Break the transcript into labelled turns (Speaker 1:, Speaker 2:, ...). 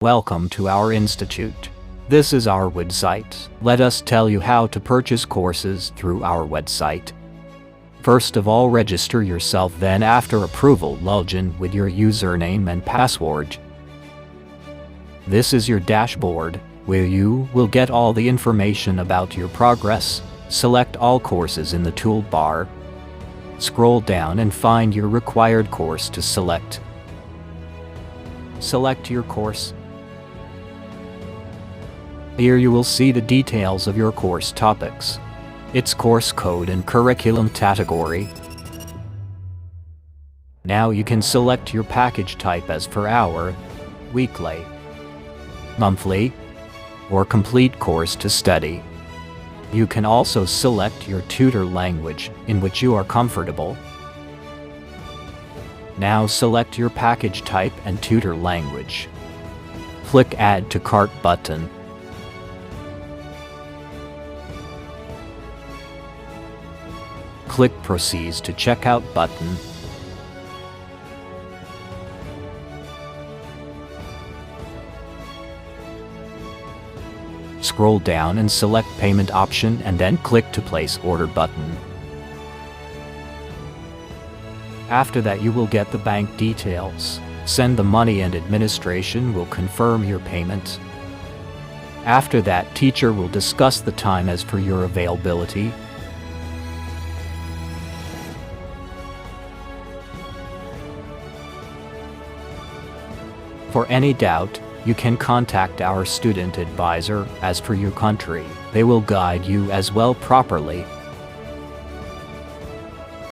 Speaker 1: Welcome to our institute. This is our website. Let us tell you how to purchase courses through our website. First of all, register yourself, then after approval, log in with your username and password. This is your dashboard, where you will get all the information about your progress. Select all courses in the toolbar. Scroll down and find your required course to select. Select your course. Here you will see the details of your course topics, its course code and curriculum category. Now you can select your package type as per hour, weekly, monthly, or complete course to study. You can also select your tutor language in which you are comfortable. Now select your package type and tutor language. Click Add to Cart button. Click Proceed to Checkout button. Scroll down and select Payment option and then click to Place Order button. After that, you will get the bank details. Send the money and administration will confirm your payment. After that, teacher will discuss the time as per your availability. For any doubt, you can contact our student advisor as per your country. They will guide you as well properly.